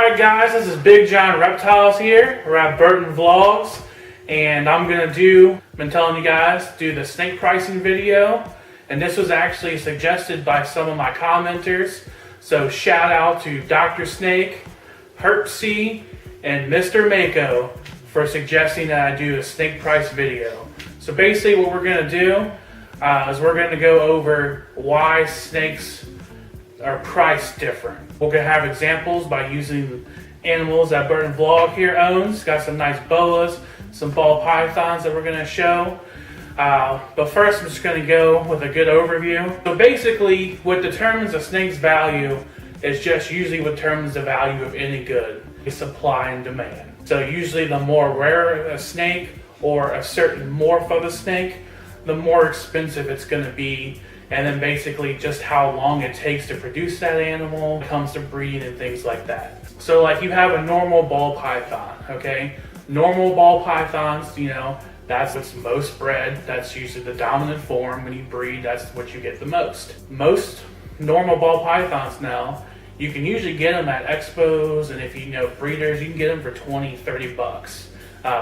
Alright guys, this is Big John Reptiles here. We're at Burton Vlogs, and I've been telling you guys, do the snake pricing video. And this was actually suggested by some of my commenters. So shout out to Dr. Snake, Herpsy, and Mr. Mako for suggesting that I do a snake price video. So basically what we're going to do is we're going to go over why snakes are priced different. We're going to have examples by using animals that Burton Vlog here owns. Got some nice boas, some ball pythons that we're going to show. But first I'm just going to go with a good overview. So basically what determines a snake's value is just usually what determines the value of any good, supply and demand. So usually the more rare a snake or a certain morph of a snake, the more expensive it's going to be. And then basically just how long it takes to produce that animal when it comes to breeding and things like that. So like you have a normal ball python, okay? Normal ball pythons, you know, that's what's most bred. That's usually the dominant form. When you breed, that's what you get the most. Most normal ball pythons now, you can usually get them at expos, and if you know breeders, you can get them for 20, 30 bucks,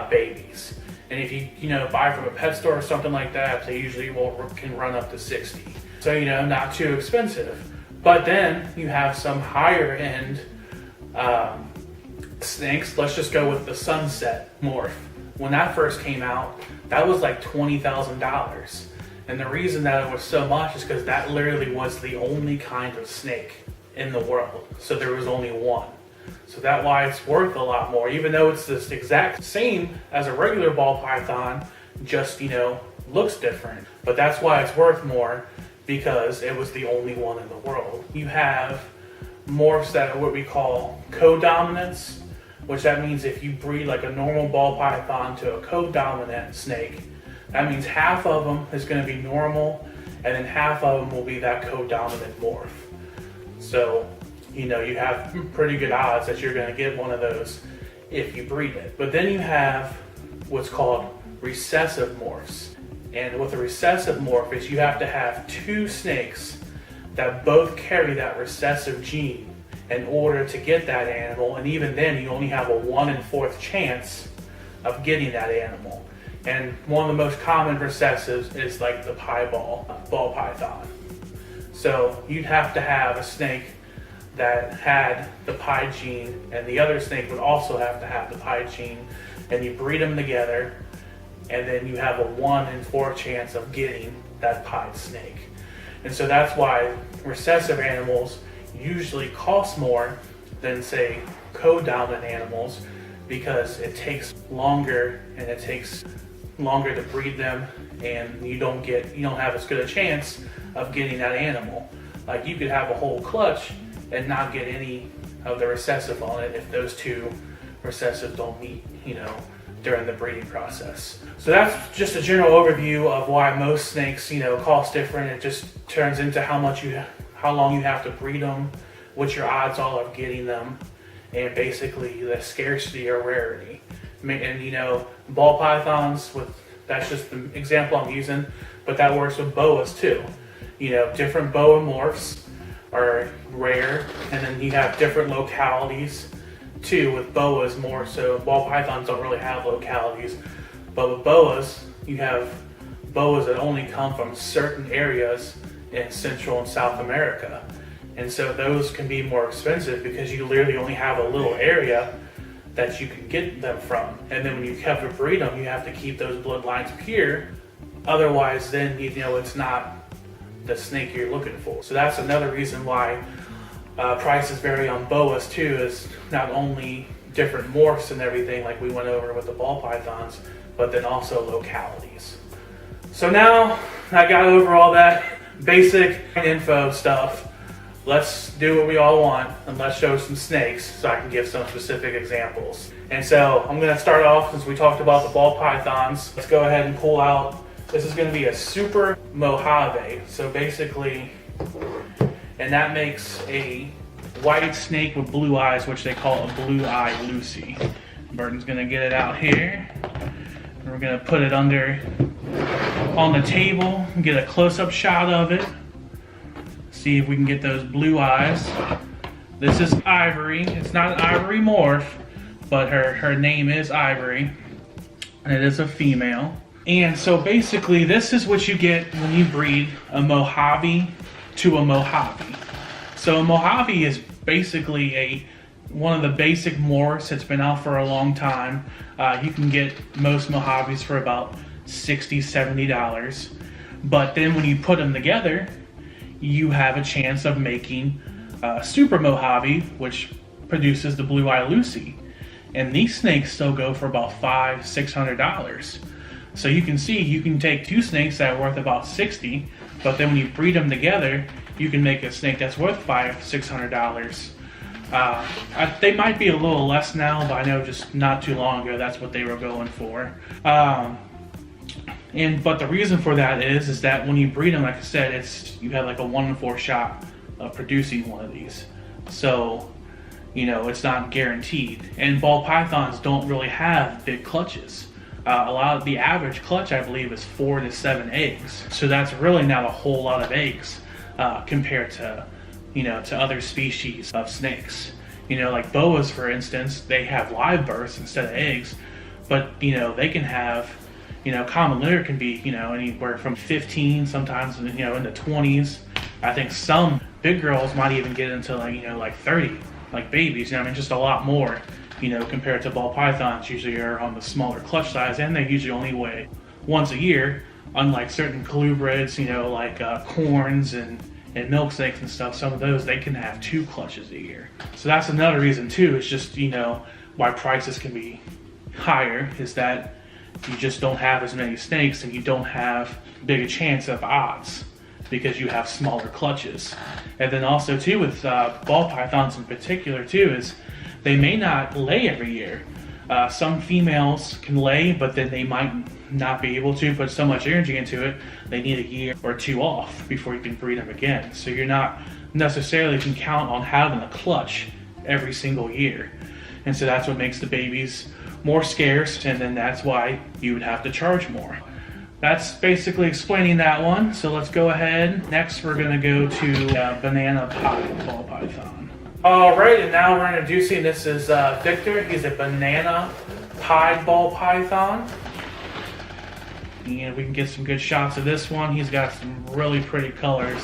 babies. And if you buy from a pet store or something like that, they usually can run up to 60. So, not too expensive. But then you have some higher end snakes. Let's just go with the sunset morph. When that first came out, that was like $20,000. And the reason that it was so much is because that literally was the only kind of snake in the world. So there was only one. So that's why it's worth a lot more, even though it's the exact same as a regular ball python, just, looks different. But that's why it's worth more, because it was the only one in the world. You have morphs that are what we call co-dominants, which that means if you breed like a normal ball python to a co-dominant snake, that means half of them is going to be normal, and then half of them will be that co-dominant morph. So, you have pretty good odds that you're going to get one of those if you breed it. But then you have what's called recessive morphs. And what the recessive morph is, you have to have two snakes that both carry that recessive gene in order to get that animal. And even then, you only have a 1 in 4th chance of getting that animal. And one of the most common recessives is like the ball python. So you'd have to have a snake that had the pie gene, and the other snake would also have to have the pie gene, and you breed them together, and then you have a 1 in 4 chance of getting that pied snake. And so that's why recessive animals usually cost more than, say, co-dominant animals, because it takes longer, and it takes longer to breed them, and you don't have as good a chance of getting that animal. Like you could have a whole clutch and not get any of the recessive on it if those two recessives don't meet, during the breeding process. So that's just a general overview of why most snakes, cost different. It just turns into how long you have to breed them, what your odds are of getting them, and basically the scarcity or rarity. And ball pythons, that's just the example I'm using, but that works with boas too. Different boa morphs are rare, and then you have different localities too with boas more. So ball pythons don't really have localities, but with boas, you have boas that only come from certain areas in Central and South America. And so those can be more expensive because you literally only have a little area that you can get them from. And then when you have to breed them, you have to keep those bloodlines pure. Otherwise, then it's not the snake you're looking for. So that's another reason why prices vary on boas too, is not only different morphs and everything like we went over with the ball pythons, but then also localities. So now I got over all that basic info stuff. Let's do what we all want, and let's show some snakes so I can give some specific examples. And so I'm going to start off, since we talked about the ball pythons, let's go ahead and pull out. This is going to be a super Mojave. So basically, and that makes a white snake with blue eyes, which they call a blue-eye Lucy. Burton's going to get it out here. And we're going to put it on the table and get a close-up shot of it. See if we can get those blue eyes. This is Ivory. It's not an Ivory morph, but her name is Ivory, and it is a female. And so basically, this is what you get when you breed a Mojave to a Mojave. So a Mojave is basically one of the basic morphs that's been out for a long time. You can get most Mojaves for about $60, $70. But then when you put them together, you have a chance of making Super Mojave, which produces the Blue Eye Lucy. And these snakes still go for about $500, $600. So you can see, you can take two snakes that are worth about $60, but then when you breed them together, you can make a snake that's worth $500, $600. They might be a little less now, but I know just not too long ago that's what they were going for. But the reason for that is that when you breed them, like I said, you have like a 1 in 4 shot of producing one of these. So, you know, it's not guaranteed. And ball pythons don't really have big clutches. The average clutch, I believe, is 4 to 7 eggs. So that's really not a whole lot of eggs compared to, you know, to other species of snakes. You know, like boas, for instance, they have live births instead of eggs, but, you know, they can have, you know, common litter can be, you know, anywhere from 15, sometimes, you know, in the 20s. I think some big girls might even get into, like, you know, like 30, like babies. You know, I mean, just a lot more, you know, compared to ball pythons. Usually are on the smaller clutch size, and they usually only weigh once a year, unlike certain colubrids, you know, like corns and milk snakes and stuff. Some of those, they can have 2 clutches a year. So that's another reason too. It's just, you know, why prices can be higher, is that you just don't have as many snakes and you don't have big a chance of odds because you have smaller clutches. And then also too with ball pythons in particular too, is they may not lay every year. Some females can lay, but then they might not be able to put so much energy into it. They need a year or 2 off before you can breed them again. So you're not necessarily can count on having a clutch every single year. And so that's what makes the babies more scarce, and then that's why you would have to charge more. That's basically explaining that one. So let's go ahead. Next we're gonna go to banana pied ball python. All right, and now we're introducing, this is Victor. He's a banana pied ball python. And we can get some good shots of this one. He's got some really pretty colors.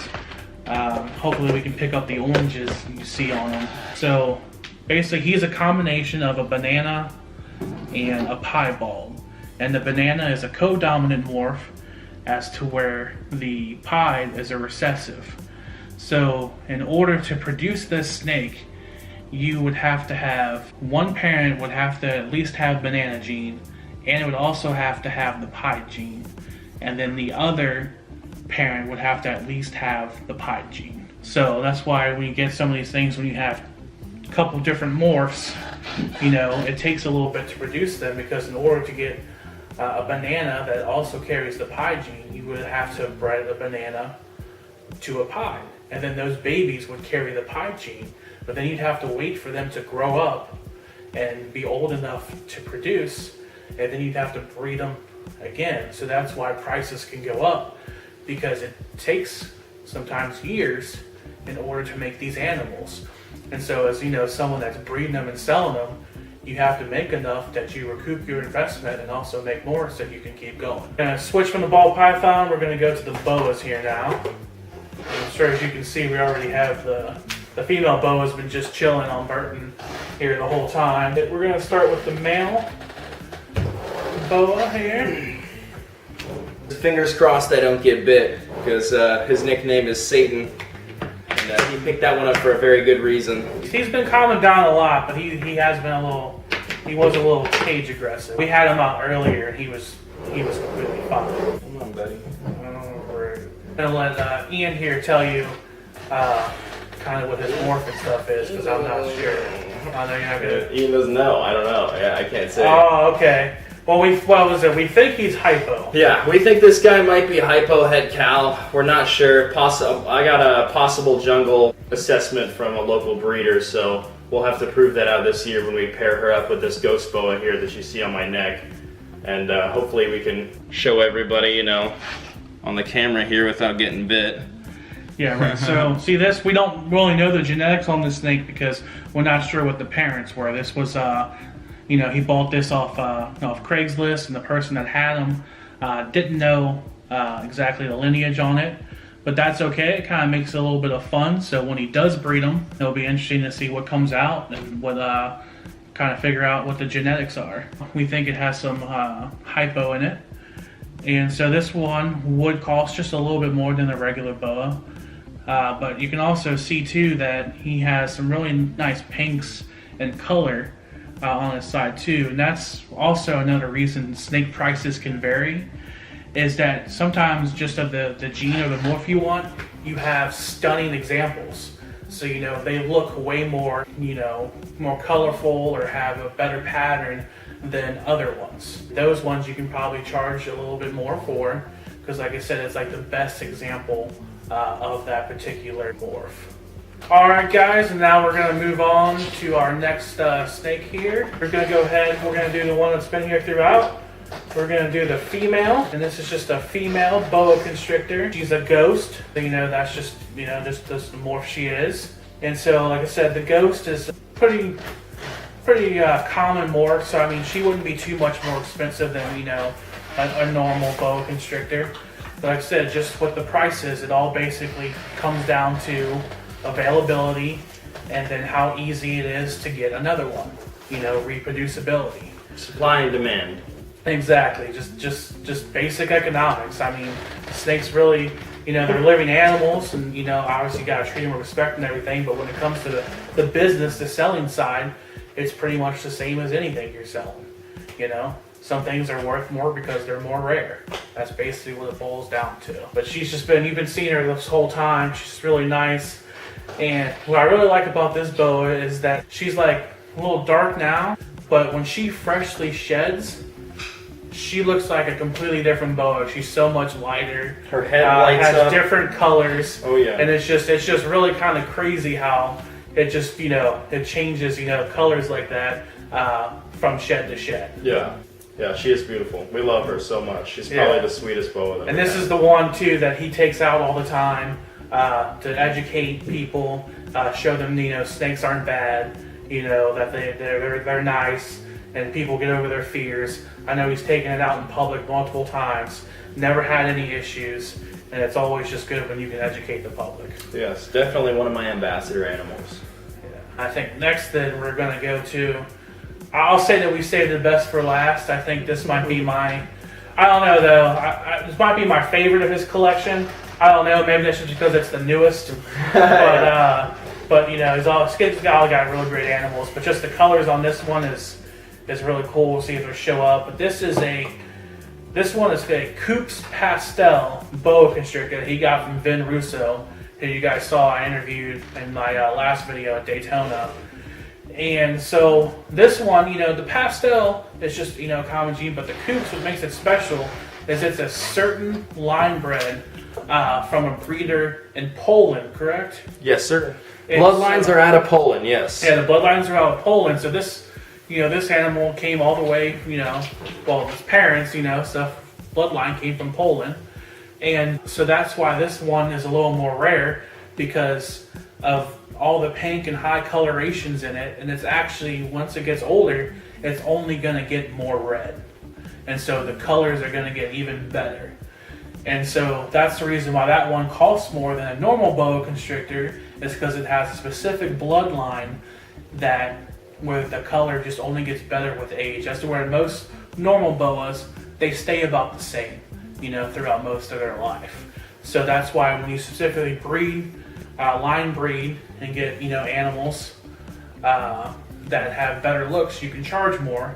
Hopefully we can pick up the oranges you see on him. So basically he's a combination of a banana and a piebald. And the banana is a co-dominant morph, as to where the pied is a recessive. So in order to produce this snake, you would have to have, one parent would have to at least have banana gene, and it would also have to have the pied gene. And then the other parent would have to at least have the pied gene. So that's why when you get some of these things, when you have a couple different morphs, you know, it takes a little bit to produce them, because in order to get a banana that also carries the pied gene, you would have to have bred a banana to a pied. And then those babies would carry the pied gene, but then you'd have to wait for them to grow up and be old enough to produce, and then you'd have to breed them again. So that's why prices can go up, because it takes sometimes years in order to make these animals. And so, as you know, someone that's breeding them and selling them, you have to make enough that you recoup your investment and also make more so you can keep going. We're going to switch from the ball python. We're going to go to the boas here now. I'm sure as you can see, we already have the female boa has been just chilling on Burton here the whole time. We're going to start with the male boa here. Fingers crossed I don't get bit, because his nickname is Satan, and he picked that one up for a very good reason. He's been calming down a lot, but he has been he was a little cage aggressive. We had him out earlier and he was completely fine. Come on, buddy. We're gonna let Ian here tell you kind of what his morph and stuff is, because I'm not sure. I know you're not gonna... Ian doesn't know. I don't know. Yeah, I can't say. Oh, okay. Well, what was it? We think he's hypo. Yeah, we think this guy might be hypo head cow. We're not sure. I got a possible jungle assessment from a local breeder, so we'll have to prove that out this year when we pair her up with this ghost boa here that you see on my neck. And hopefully we can show everybody, you know, on the camera here without getting bit. Yeah, right. So, see this, we don't really know the genetics on this snake because we're not sure what the parents were. This was, you know, he bought this off Craigslist, and the person that had him didn't know exactly the lineage on it. But that's okay. It kind of makes it a little bit of fun. So when he does breed them, it'll be interesting to see what comes out and what kind of figure out what the genetics are. We think it has some hypo in it. And so this one would cost just a little bit more than the regular boa. But you can also see too that he has some really nice pinks and color on his side too. And that's also another reason snake prices can vary, is that sometimes just of the gene or the morph you want, you have stunning examples. So, you know, they look way more, you know, more colorful or have a better pattern than other ones. Those ones you can probably charge a little bit more for, because like I said, it's like the best example of that particular morph. Alright guys, and now we're going to move on to our next snake here. We're going to go ahead, we're going to do the one that's been here throughout. We're going to do the female, and this is just a female boa constrictor. She's a ghost, so, you know, that's just, you know, just the morph she is. And so, like I said, the ghost is pretty common morph, so I mean, she wouldn't be too much more expensive than, you know, a normal boa constrictor. But like I said, just what the price is, it all basically comes down to availability and then how easy it is to get another one, you know, reproducibility. Supply and demand. Exactly, just basic economics. I mean, snakes really, you know, they're living animals, and you know, obviously you gotta treat them with respect and everything. But when it comes to the business, the selling side, it's pretty much the same as anything you're selling. You know, some things are worth more because they're more rare. That's basically what it boils down to. But she's just been, you've been seeing her this whole time. She's really nice, and what I really like about this boa is that she's like a little dark now, but when she freshly sheds, she looks like a completely different boa. She's so much lighter. Her head lights has up. Different colors. Oh yeah. And it's just really kind of crazy how it just, you know, it changes, you know, colors like that from shed to shed. Yeah. Yeah, she is beautiful. We love her so much. She's probably the sweetest boa that And this is the one too that he takes out all the time to educate people, show them, you know, snakes aren't bad, you know, that they're nice, and people get over their fears. I know he's taken it out in public multiple times, never had any issues, and it's always just good when you can educate the public. Yes, definitely one of my ambassador animals. Yeah. I think next then we're going to go to, I'll say that we saved the best for last. I think this might be my, I don't know though, this might be my favorite of his collection. I don't know, maybe that's just because it's the newest, but you know, he's all got really great animals, but just the colors on this one is really cool. We'll see if it'll show up. But this one is a Coops Pastel boa constrictor that he got from Vin Russo, who you guys saw I interviewed in my last video at Daytona. And so this one, you know, the pastel is just, you know, a common gene, but the Coops, what makes it special is it's a certain line bred from a breeder in Poland, correct? Yes, sir. Bloodlines are out of Poland, yes. Yeah, the bloodlines are out of Poland, so this, you know, this animal came all the way, you know, well, his parents, you know, so bloodline came from Poland. And so that's why this one is a little more rare, because of all the pink and high colorations in it. And it's actually, once it gets older, it's only going to get more red. And so the colors are going to get even better. And so that's the reason why that one costs more than a normal boa constrictor, is because it has a specific bloodline that where the color just only gets better with age. As to where most normal boas, they stay about the same, you know, throughout most of their life. So that's why when you specifically breed, line breed, and get, you know, animals that have better looks, you can charge more,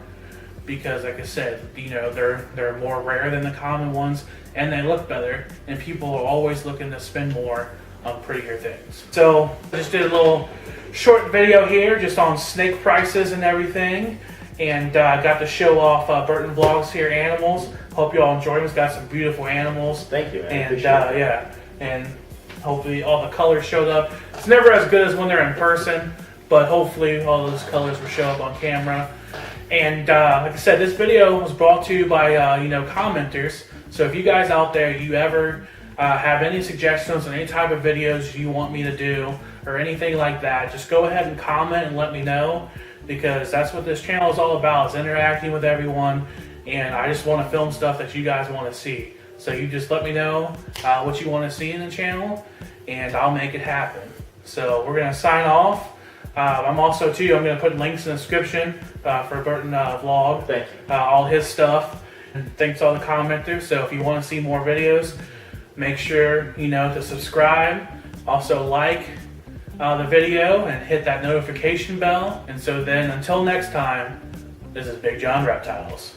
because like I said, you know, they're more rare than the common ones, and they look better, and people are always looking to spend more on prettier things. So I just did a little short video here just on snake prices and everything, and got to show off Burton Vlogs here animals. Hope you all enjoyed them. It's got some beautiful animals. Thank you, man. And yeah, and hopefully all the colors showed up. It's never as good as when they're in person, but hopefully all those colors will show up on camera. And like I said, this video was brought to you by you know, commenters. So if you guys out there, you ever have any suggestions on any type of videos you want me to do or anything like that, just go ahead and comment and let me know, because that's what this channel is all about, is interacting with everyone, and I just want to film stuff that you guys want to see. So you just let me know what you want to see in the channel, and I'll make it happen. So we're going to sign off. I'm going to put links in the description for Burton Vlog. Thank you. All his stuff. And thanks to all the commenters. So if you want to see more videos, make sure to subscribe. Also like the video and hit that notification bell. And so then until next time, this is Big John Reptiles.